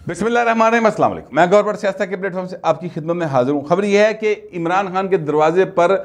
बिस्मिल्लाहिर्रहमानिर्रहीम, अस्सलाम वालेकुम। मैं गौर सियासत के प्लेटफॉर्म से आपकी खिदमत में हाजिर हूँ। खबर यह है कि इमरान खान के दरवाजे पर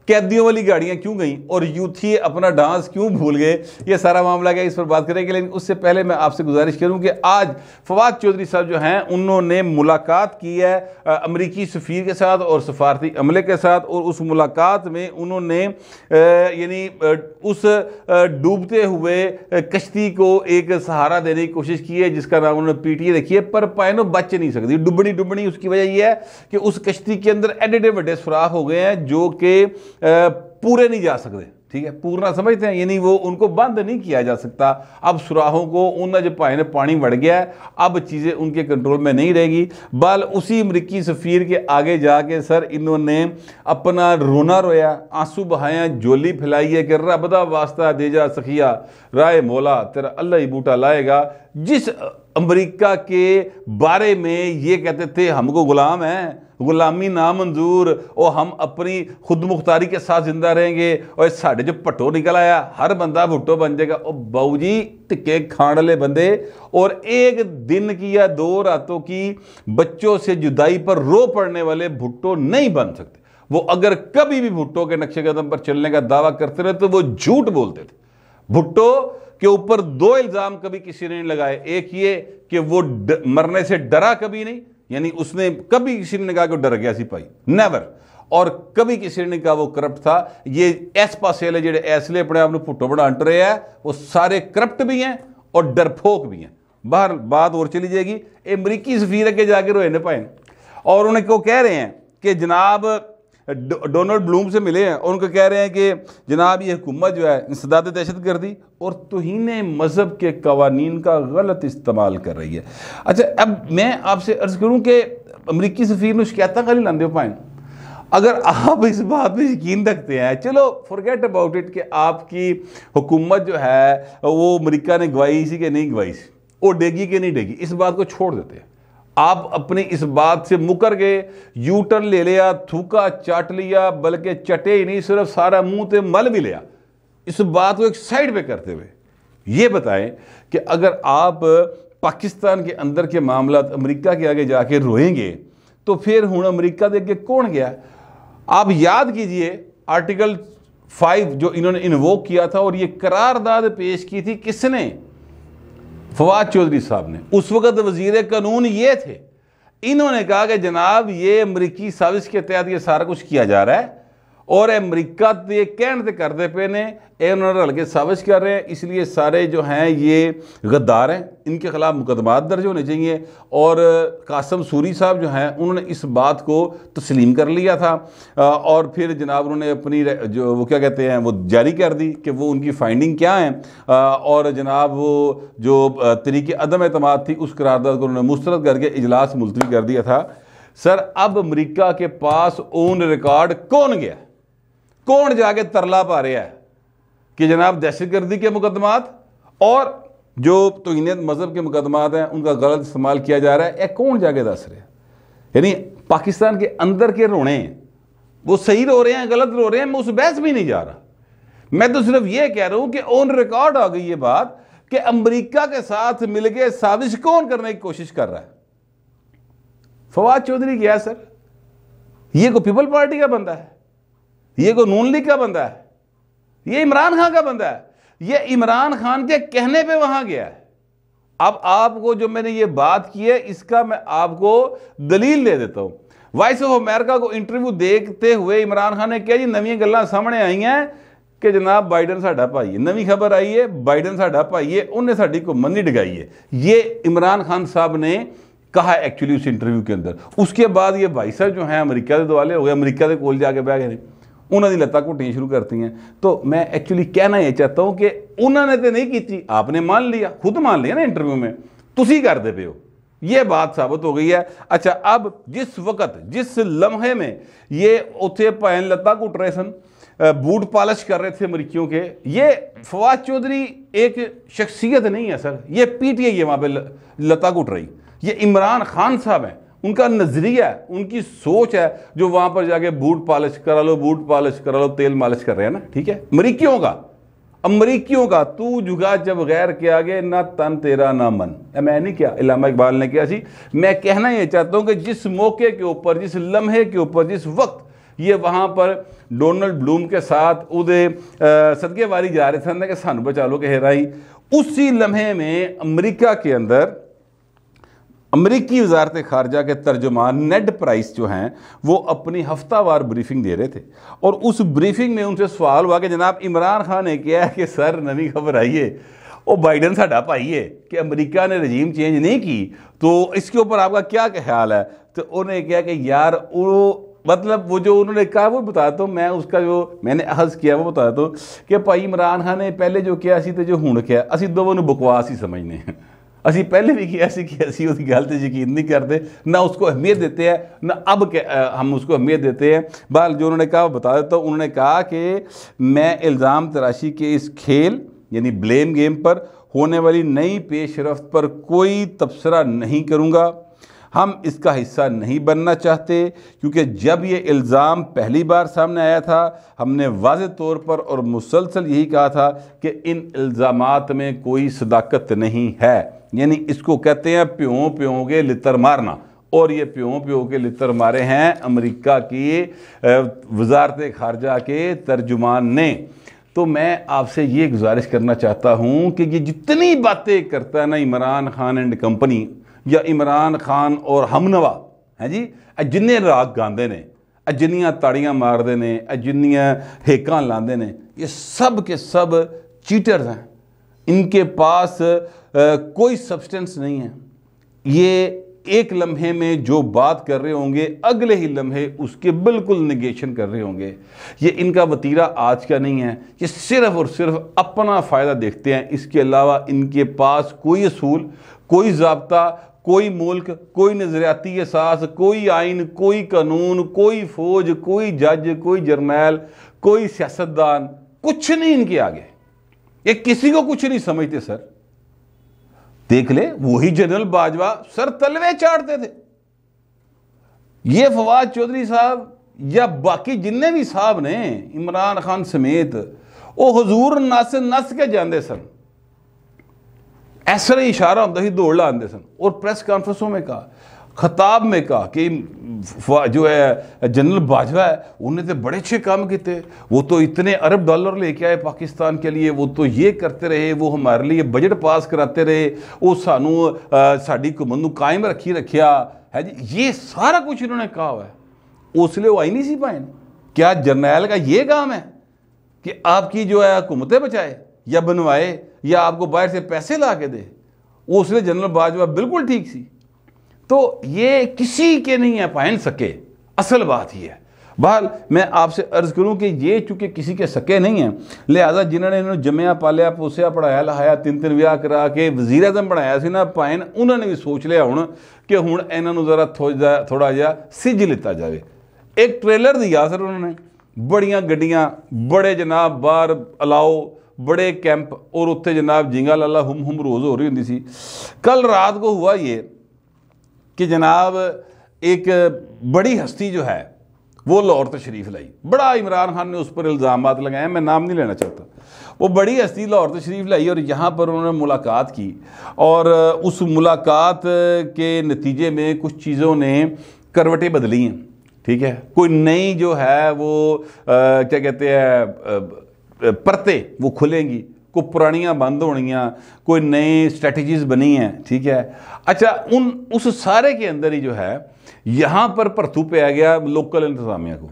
कैदियों वाली गाड़ियां क्यों गईं और यूथी अपना डांस क्यों भूल गए, ये सारा मामला क्या, इस पर बात करेंगे। लेकिन उससे पहले मैं आपसे गुजारिश करूं कि आज फवाद चौधरी साहब जो हैं उन्होंने मुलाकात की है अमरीकी सफ़ीर के साथ और सफारती अमले के साथ, और उस मुलाकात में उन्होंने यानी उस डूबते हुए कश्ती को एक सहारा देने की कोशिश की है जिसका नाम उन्होंने पीटीए रखी है, पर पैनो बच नहीं सकती, डुबनी डुबनी। उसकी वजह यह है कि उस कश्ती के अंदर एडे बड़े सुराख हो गए हैं जो कि पूरे नहीं जा सकते। ठीक है, पूरना समझते हैं, यानी वो उनको बंद नहीं किया जा सकता। अब सुराहों को उन जो भाई ने पानी बढ़ गया है, अब चीज़ें उनके कंट्रोल में नहीं रहेगी। बल उसी अमरीकी सफ़ीर के आगे जाके सर इन्होंने अपना रोना रोया, आंसू बहाया, जोली फैलाई है कि रब दा वास्ता दे जा सखिया राय मौला तेरा अल्लाह ही बूटा लाएगा। जिस अमरीका के बारे में ये कहते थे हमको गुलाम हैं, गुलामी नामंजूर, और हम अपनी खुद मुख्तारी के साथ जिंदा रहेंगे, और साढ़े जो पट्टो निकल आया हर बंदा भुट्टो बन जाएगा। और बाबू जी टिक्के खाने वाले बंदे, और एक दिन की या 2 रातों की बच्चों से जुदाई पर रो पड़ने वाले भुट्टो नहीं बन सकते। वो अगर कभी भी भुट्टो के नक्शे कदम पर चलने का दावा करते रहे तो वो झूठ बोलते थे। भुट्टो के ऊपर 2 इल्जाम कभी किसी ने नहीं लगाए। एक ये कि वो मरने से डरा कभी नहीं, यानी उसने कभी किसी ने कहा कि डर गया सिपाही, नेवर। और कभी किसी ने कहा वो करप्ट था। ये एस पासे वाले जेडे ऐसले अपने आप भुट्टो बना अंट रहे हैं वो सारे करप्ट भी हैं और डरपोक भी हैं। बाहर बात और चली जाएगी। अमरीकी सफीर के जाके रोए ने भाई, और उन्हें को कह रहे हैं कि जनाब डोनाल्ड ब्लूम से मिले हैं और उनको कह रहे हैं कि जनाब ये हुकूमत जो है इंसदाद दहशतगर्दी और तौहीन मज़हब के कवानीन का गलत इस्तेमाल कर रही है। अच्छा, अब मैं आपसे अर्ज़ करूं कि अमरीकी सफ़ीर ने शिकायत खाली लाते हो पाए, अगर आप इस बात में यकीन रखते हैं, चलो फॉरगेट अबाउट इट कि आपकी हुकूमत जो है वो अमरीका ने गवाई सी कि नहीं गवाई सी, वो डेगी कि नहीं डेगी, इस बात को छोड़ देते हैं। आप अपनी इस बात से मुकर गए, यू टर्न ले लिया, थूका चाट लिया, बल्कि चटे ही नहीं सिर्फ सारा मुंह से मल भी लिया। इस बात को एक साइड पे करते हुए ये बताएं कि अगर आप पाकिस्तान के अंदर के मामला अमेरिका के आगे जाके रोएंगे तो फिर हुण अमेरिका के आगे कौन गया? आप याद कीजिए आर्टिकल 5 जो इन्होंने इन्वोक किया था, और ये करारदाद पेश की थी किसने? फवाद चौधरी साहब ने। उस वक्त वजीर कानून ये थे। इन्होंने कहा कि जनाब ये अमरीकी साजिश के तहत ये सारा कुछ किया जा रहा है और अमरीका ये कहने करते पे ने, उन्होंने रल के साजिश कर रहे हैं, इसलिए सारे जो हैं ये गद्दार हैं, इनके खिलाफ मुकदमात दर्ज होने चाहिए। और कासम सूरी साहब जो हैं उन्होंने इस बात को तस्लीम कर लिया था, और फिर जनाब उन्होंने अपनी जो वो क्या कहते हैं वो जारी कर दी कि वो उनकी फाइंडिंग क्या है, और जनाब वो जो तरीके अदम एतमाद थी उस करारदाद को उन्होंने मुस्तरद करके इजलास मुलतवी कर दिया था। सर अब अमरीका के पास ऑन रिकॉर्ड कौन गया, कौन जाके तरला पा रहा है कि जनाब दहशतगर्दी के मुकदमात और जो तौहीन मज़हब के मुकदमात हैं उनका गलत इस्तेमाल किया जा रहा है, यह कौन जाके दस रहे हैं? यानी पाकिस्तान के अंदर के रोने हैं, वो सही रो रहे हैं गलत रो रहे हैं, मैं उस बहस में नहीं जा रहा। मैं तो सिर्फ ये कह रहा हूं कि ऑन रिकॉर्ड आ गई ये बात कि अमरीका के साथ मिलकर साजिश कौन करने की कोशिश कर रहा है? फवाद चौधरी गया सर, ये को पीपल पार्टी का बंदा है, ये को नून लीग का बंदा है, ये इमरान खान का बंदा है, ये इमरान खान के कहने पे वहां गया है। अब आपको जो मैंने ये बात की है इसका मैं आपको दलील दे देता हूं। वॉइस ऑफ अमेरिका को इंटरव्यू देखते हुए इमरान खान ने कहा जी नवी गल्लां सामने आई हैं कि जनाब बाइडन साडा भाई है, नवी खबर आई है बाइडन साडा भाई है, उन्हें साडी घुम्मन नहीं डगाई है, ये इमरान खान साहब ने कहा एक्चुअली उस इंटरव्यू के अंदर। उसके बाद ये भाई साहब जो हैं अमेरिका के दुआले हो गए, अमेरिका के कोल जाके बह गए, उन्होंने लत्ता घुट्टियां शुरू करती हैं। तो मैं एक्चुअली कहना यह चाहता हूं कि उन्होंने तो नहीं की, आपने मान लिया, खुद मान लिया ना इंटरव्यू में, तुसी करते पे हो, ये बात साबित हो गई है। अच्छा, अब जिस वक्त जिस लम्हे में ये उथे भैन लत्ता घुट रहे सन, बूट पॉलिश कर रहे थे अमरीकियों के, ये फवाद चौधरी एक शख्सियत नहीं है सर, ये पीटीआई है वहां पे लत्ता घुट रही, ये इमरान खान साहब हैं, उनका नजरिया है, उनकी सोच है जो वहां पर जाके बूट पॉलिश करा लो, बूट पॉलिश करा लो, तेल मालिश कर रहे हैं ना, ठीक है, अमरीकियों का। अमरीकियों का तू झुका जब गैर के आगे, ना तन तेरा ना मन। मैं नहीं क्या इलामा इकबाल ने किया सी, मैं कहना ये चाहता हूं कि जिस मौके के ऊपर, जिस लम्हे के ऊपर, जिस वक्त ये वहां पर डोनाल्ड ब्लूम के साथ उदे सदके वारी जा रहे थे कि सानू बचा लो कि हेराई, उसी लम्हे में अमरीका के अंदर अमरीकी वजारत खारजा के तर्जुमान नेड प्राइस जो हैं वो अपनी हफ्तावार ब्रीफिंग दे रहे थे, और उस ब्रीफिंग में उनसे सवाल हुआ कि जनाब इमरान खान ने किया है कि सर नवी खबर आई है, वो बाइडन साडा भाई है कि अमेरिका ने रजीम चेंज नहीं की, तो इसके ऊपर आपका क्या ख्याल है? तो उन्होंने कहा कि यार वो मतलब वो जो उन्होंने कहा वो बताता हूँ, मैं उसका जो मैंने अहज़ किया वो बताता हूँ कि भाई इमरान खान ने पहले जो किया सी तो जो हुण किया असी दोनों बकवास ही समझने हैं। असी पहले भी किया सी कि असी उसकी गल ते यकीन नहीं करते, ना उसको अहमियत देते हैं, ना अब हम उसको अहमियत देते हैं। बहरहाल जो उन्होंने कहा बता देता हूँ। उन्होंने कहा कि मैं इल्ज़ाम तराशी के इस खेल यानी ब्लेम गेम पर होने वाली नई पेशरफ्त पर कोई तबसरा नहीं करूँगा। हम इसका हिस्सा नहीं बनना चाहते, क्योंकि जब ये इल्ज़ाम पहली बार सामने आया था हमने वाज़ेह तौर पर और मुसलसल यही कहा था कि इन इल्ज़ामात में कोई सदाकत नहीं है। यानी इसको कहते हैं प्यों प्यों के लितर मारना, और ये प्यों प्यों के लितर मारे हैं अमेरिका की वजारत खारजा के तर्जुमान ने। तो मैं आपसे ये गुजारिश करना चाहता हूँ कि ये जितनी बातें करता है ना इमरान खान एंड कंपनी, या इमरान खान और हमनवा हैं जी, जिन्ने राग गाते ने, जिन्नियां ताड़ियां मारते ने, जिन्नियां हेकां लाते ने, ये सब के सब चीटर्स हैं। इनके पास कोई सब्सटेंस नहीं है। ये एक लम्हे में जो बात कर रहे होंगे अगले ही लम्हे उसके बिल्कुल निगेशन कर रहे होंगे। ये इनका वतीरा आज का नहीं है, ये सिर्फ और सिर्फ अपना फ़ायदा देखते हैं। इसके अलावा इनके पास कोई असूल, कोई ज़ाब्ता, कोई मुल्क, कोई नज़रियाती एहसास, कोई आइन, कोई कानून, कोई फौज, कोई जज, कोई जर्नैल, कोई सियासतदान, कुछ नहीं इनके आगे। ये किसी को कुछ नहीं समझते सर। देख ले वही जनरल बाजवा सर तलवे चाटते थे। ये फवाद चौधरी साहब या बाकी जिन्ने भी साहब ने इमरान खान समेत वो हुजूर नस नस के जाते सन, ऐसा ही इशारा होता ही दौड़ लाते सन। और प्रेस कॉन्फ्रेंसों में कहा, खताब में कहा कि जो है जनरल बाजवा है उन्हें तो बड़े अच्छे काम किए, वो तो इतने अरब डॉलर लेके आए पाकिस्तान के लिए, वो तो ये करते रहे, वो हमारे लिए बजट पास कराते रहे, वो सानू साड़ी हुकूमत नूं कायम रखिया है जी। ये सारा कुछ इन्होंने कहा हुआ है। उसलिए वो आई नहीं सी पाए। क्या जर्नैल का ये काम है कि आपकी जो है हुकूमतें बचाए या बनवाए या आपको बाहर से पैसे ला के दे? उसलिए जनरल बाजवा बिल्कुल ठीक सी। तो ये किसी के नहीं है पहन सके, असल बात ही है। बहरहाल मैं आपसे अर्ज़ करूं कि ये चूँकि किसी के सके नहीं हैं, लिहाजा जिन्होंने इन्होंने जमया पालिया पोसिया पढ़ाया लहाया 3-3 विआह करा के वज़ीर आज़म बनाया सी ना पाइन, उन्होंने भी सोच लिया हुण कि हुण इन्हों ज़रा थोड़ा जिहा सिज लिता जाए। एक ट्रेलर दिया सर उन्होंने, बड़ियां गड्डियां, बड़े जनाब बाहर अलाओ, बड़े कैंप, और उत्थे जनाब जिंगा लाला हम रोज़ हो रही होंदी सी। कल रात को हुआ ये कि जनाब एक बड़ी हस्ती जो है वो लाहौर तशरीफ़ लाई। बड़ा इमरान खान ने उस पर इल्ज़ामात लगाए, मैं नाम नहीं लेना चाहता। वो बड़ी हस्ती लाहौर तशरीफ़ लाई और यहाँ पर उन्होंने मुलाकात की, और उस मुलाकात के नतीजे में कुछ चीज़ों ने करवटें बदली हैं। ठीक है, कोई नई जो है वो क्या कहते हैं परतें वो खुलेंगी, कोई पुरानियाँ बंद होनियाँ, कोई नई स्ट्रेटजीज़ बनी हैं। ठीक है, अच्छा उस सारे के अंदर ही जो है यहाँ पर भरतू पे आ गया लोकल इंतज़ामिया को।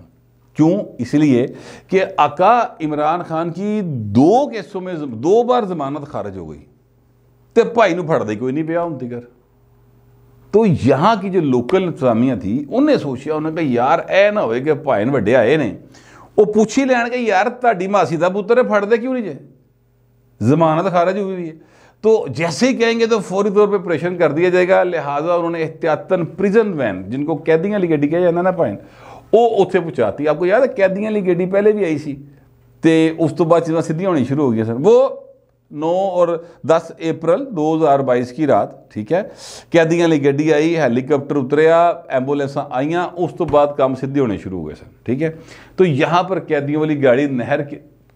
क्यों? इसलिए कि आका इमरान खान की 2 केसों में 2 बार जमानत खारिज हो गई, तो भाई नूं फड़दा कोई नहीं पिया हुण तिकर। तो यहाँ की जो लोकल इंतजामिया थी उन्हें सोचा, उन्हें कहा यार ऐ ना होए कि भाई वड्डे आए ने वो पूछ ही लैन कि यार ताड़ी मासी का पुत्र है, फड़दे क्यों नहीं जे, जमानत खारिज हुई हुई है। तो जैसे ही कहेंगे तो फौरी तौर पे ऑपरेशन कर दिया जाएगा। लिहाजा उन्होंने एहतियातन प्रिजन वैन, जिनको कैदियों वाली गड्डी कहा जाता ना भाई, वो उत्थे पहुँचाती। आपको याद है कैदियों वाली गड्डी पहले भी आई सी, तो उस तो बाद चीज़ां सीधी होनी शुरू हो गई सर। वो 9 और 10 अप्रैल 2022 की रात, ठीक है, कैदियों वाली गड्डी आई, हैलीकॉप्टर उतरिया, एंबूलेंसा आईयां, उस तो बाद काम सीधे होने शुरू हो गए सर। ठीक है, तो यहाँ पर कैदियों वाली गाड़ी नहर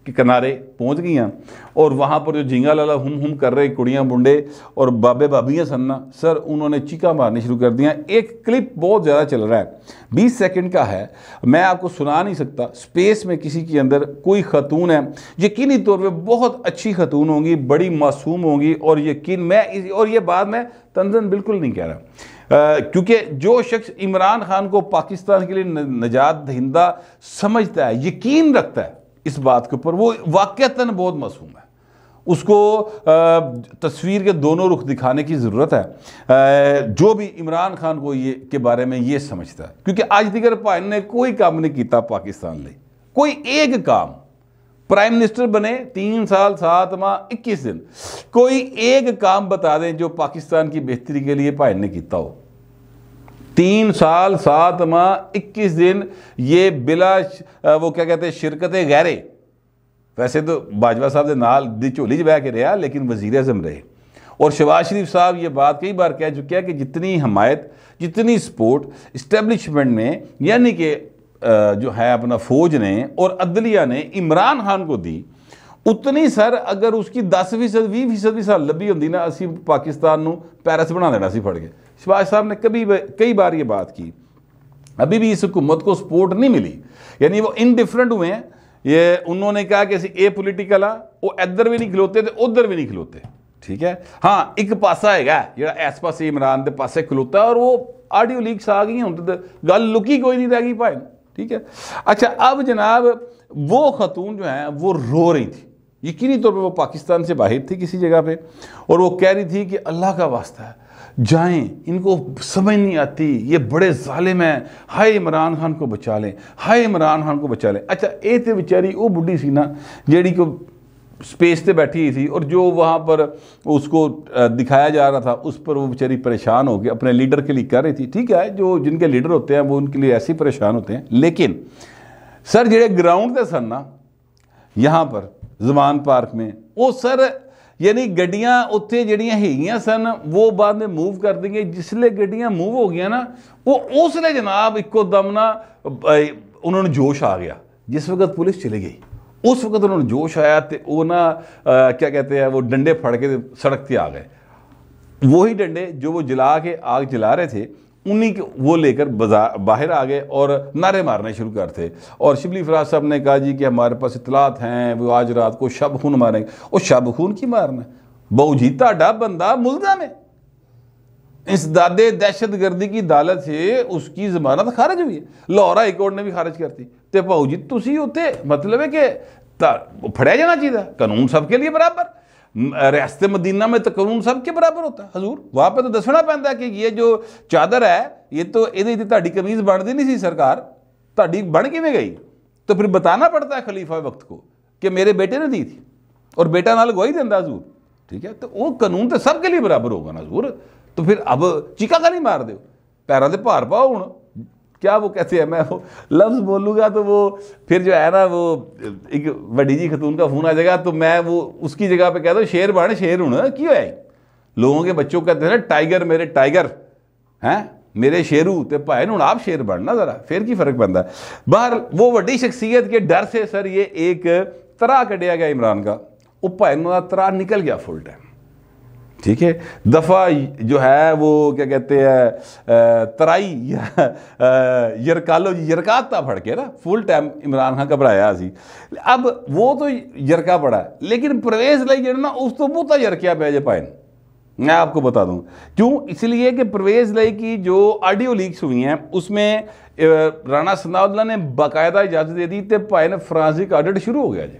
के किनारे पहुँच गई हैं और वहाँ पर जो झिंगा लाला हम कर रहे कुड़ियाँ मुंडे और बाबे बाबियाँ सन्ना सर, उन्होंने चीखा मारनी शुरू कर दिया। एक क्लिप बहुत ज़्यादा चल रहा है, 20 सेकंड का है, मैं आपको सुना नहीं सकता। स्पेस में किसी के अंदर कोई खतून है, यकीनी तौर पे बहुत अच्छी खतून होंगी, बड़ी मासूम होंगी, और यकीन मैं और ये बात मैं तंजन बिल्कुल नहीं कह रहा, क्योंकि जो शख्स इमरान खान को पाकिस्तान के लिए निजात दहिंदा समझता है, यकीन रखता है इस बात के ऊपर, वो वाकईतन बहुत मासूम है। उसको तस्वीर के दोनों रुख दिखाने की ज़रूरत है, जो भी इमरान खान को ये के बारे में ये समझता है, क्योंकि आज दिगर भाई ने कोई काम नहीं किया पाकिस्तान लिए, कोई एक काम। प्राइम मिनिस्टर बने 3 साल 7 माह 21 दिन, कोई एक काम बता दें जो पाकिस्तान की बेहतरी के लिए भाई ने किया हो। 3 साल 7 माह 21 दिन ये बिला वो क्या कहते हैं शिरकत गैरे, वैसे तो बाजवा साहब के नाल दी झोली च बह के रहा, लेकिन वजीर आज़म रहे। और शहबाज शरीफ साहब ये बात कई बार कह चुके हैं कि जितनी हमायत, जितनी सपोर्ट इस्टेब्लिशमेंट में यानी कि जो है अपना फौज ने और अदलिया ने इमरान खान को दी, उतनी सर अगर उसकी 10% 20% भी साल लभी होंगी ना, असी पाकिस्तान को पैरिस बना देना सी फड़ के। शहबाज साहब ने कई बार ये बात की, अभी भी इस हुकूमत को सपोर्ट नहीं मिली, यानी वो इनडिफरेंट हुए हैं। ये उन्होंने कहा कि असी ए पोलिटिकल आ, वो इधर भी नहीं खलोते तो उधर भी नहीं खलोते, ठीक है। हाँ, एक पासा है जो इस पास इमरान के पासे खलोता, और वो ऑडियो लीक्स आ गई, हम तो गल लुकी कोई नहीं रह गई भाई, ठीक है। अच्छा, अब जनाब वो खतून जो है वो रो रही थी, यकीनी तौर पर वो पाकिस्तान से बाहर थी किसी जगह पे, और वो कह रही थी कि अल्लाह का वास्ता है जाएं, इनको समझ नहीं आती, ये बड़े जालिम हैं, हाय इमरान खान को बचा लें, हाय इमरान खान को बचा लें। अच्छा, ये तो बेचारी वो बुढ़ी सी ना जेड़ी को स्पेस पे बैठी हुई थी, और जो वहाँ पर उसको दिखाया जा रहा था उस पर वो बेचारी परेशान हो गई, अपने लीडर के लिए कर रही थी। ठीक है, जो जिनके लीडर होते हैं वो उनके लिए ऐसे ही परेशान होते हैं, लेकिन सर जेड़े ग्राउंड थे सन ना यहाँ पर जमान पार्क में, वो सर यानी गड्डियां उत्थे जड़ियां हैगियां सन वो बाद में मूव कर देंगे। जिसले गड्डियां मूव हो गया ना, वो उसले जनाब इको दम ना उन्होंने जोश आ गया। जिस वक्त पुलिस चली गई उस वक्त उन्होंने जोश आया, तो वो ना क्या कहते हैं, वो डंडे फड़ के सड़क पर आ गए। वही डंडे जो वो जला के आग जला रहे थे, उन्हीं के वो लेकर बाहर आ गए और नारे मारने शुरू करते। और शिबली फराज साहब ने कहा जी कि हमारे पास इतलात हैं, वो आज रात को शब खून मारेंगे। और शब खून की मारना, बहु जी ताड़ा बंदा मुल्ज़म है, इस दादे दहशत गर्दी की अदालत से उसकी जमानत खारिज हुई है, लाहौर हाई कोर्ट ने भी खारिज करती। तो भाऊ जी तुसी उत्ते मतलब है कि फड़िया जाना चाहिए, कानून सबके लिए बराबर। रियासत मदीना में तो कानून सब के बराबर होता है हजूर, वहाँ पर तो दसना पैंदा कि ये जो चादर है ये तो ये ताड़ी कमीज बनती नहीं सी सरकार, ताड़ी बन किवें गई? तो फिर बताना पड़ता है खलीफा वक्त को कि मेरे बेटे ने दी थी, और बेटा नाल गवाही देंदा हजूर, ठीक है। तो वो कानून तो सबके लिए बराबर होगा ना हजूर। तो फिर अब चीका का नहीं मार दो, पैरों से भार पाओ। हूँ क्या वो कहते हैं, मैं वो लफ्ज़ बोलूँगा तो वो फिर जो है ना वो एक बड़ी जी खतून का फोन आ जाएगा, तो मैं वो उसकी जगह पे कह दो शेर बन शेर हूँ क्यों है। लोगों के बच्चों कहते हैं ना टाइगर मेरे टाइगर हैं मेरे शेरू, तो भाई हूँ आप शेर बनना ज़रा, फिर की फर्क पैंदा। बाहर वो वड्डी शख्सियत के डर से सर ये एक तरा कढ़िया गया इमरान का, वो भाई का तरा निकल गया फुल टाइम, ठीक है। दफ़ा जो है वो क्या कहते हैं तराई यरकालो यरकाता फड़ के ना फुल टाइम इमरान खान घबराया सी। अब वो तो यरका पड़ा है, लेकिन परवेज लाई जो ना उस तो बहुत यरकिया पे जे पाए। मैं आपको बता दूं क्यों, इसलिए कि परवेज लाई की जो ऑडियो लीक्स हुई हैं उसमें राणा सनाउल्लाह ने बाकायदा इजाज़त दे दी, तो भाई ने फॉरेंसिक ऑडिट शुरू हो गया जी।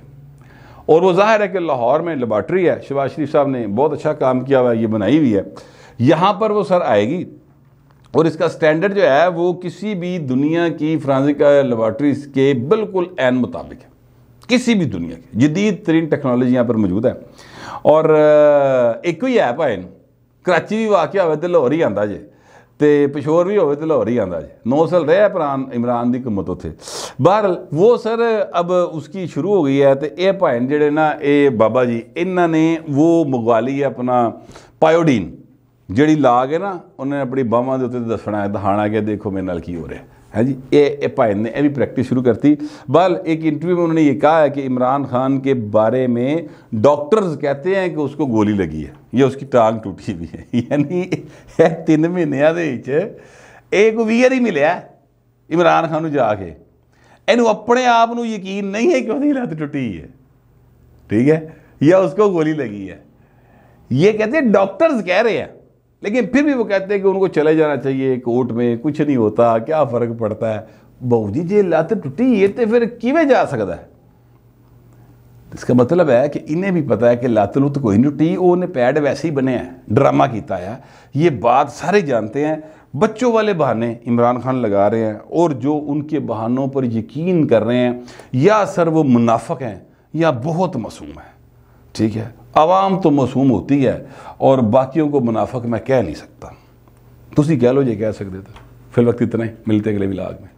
और वो जाहिर है कि लाहौर में लेबॉर्ट्री है, शहबाज शरीफ साहब ने बहुत अच्छा काम किया हुआ है, ये बनाई हुई है, यहाँ पर वो सर आएगी। और इसका स्टैंडर्ड जो है वो किसी भी दुनिया की फॉरेंसिक लेबॉर्ट्रीज के बिल्कुल ऐन मुताबिक है, किसी भी दुनिया की जदीद तरीन टेक्नोलॉजी यहाँ पर मौजूद है। और एक ही है भाई, कराची भी वाक़या हो तो लाहौर ही आता जे, तो पिशोर भी हो तो लाहौर ही आता जे। 9 साल रहा इमरान की हुकूमत उत्थे। बहरहाल वो सर अब उसकी शुरू हो गई है, तो ये भाई जेडे ना ये बाबा जी इन्होंने वो मंगवा ली है अपना पायोडीन, जी लाग है ना उन्हें अपनी बाहों के उत्ते दसना है, दिखाना कि देखो मेरे नाल की हो रहा है। है जी। ये भाई ने भी प्रैक्टिस शुरू करती। बल एक इंटरव्यू में उन्होंने ये कहा है कि इमरान खान के बारे में डॉक्टर्स कहते हैं कि उसको गोली लगी है या उसकी टांग टूटी हुई है। यानी 3 महीनों के एक वीर ही मिले इमरान खान जाके, इनू अपने आप को यकीन नहीं है कि उसकी लत टुटी है, ठीक है, या उसको गोली लगी है। ये कहते हैं डॉक्टर्स कह रहे हैं, लेकिन फिर भी वो कहते हैं कि उनको चले जाना चाहिए कोर्ट में, कुछ नहीं होता, क्या फर्क पड़ता है। बहू जी जे लत टुटी है तो फिर किवें जा सकता है। इसका मतलब है कि इन्हें भी पता है कि लत लुत कोई नहीं टुटी, उन्हें पैड वैसे ही बने हैं, ड्रामा किया है। ये बात सारे जानते हैं। बच्चों वाले बहाने इमरान खान लगा रहे हैं और जो उनके बहानों पर यकीन कर रहे हैं, या सर वो मुनाफिक हैं या बहुत मासूम है, ठीक है। आवाम तो मासूम होती है और बाकियों को मुनाफिक मैं कह नहीं सकता। तुसी कह लो, ये कह सकते थे। फिल वक्त इतना ही, मिलते अगले व्लॉग में।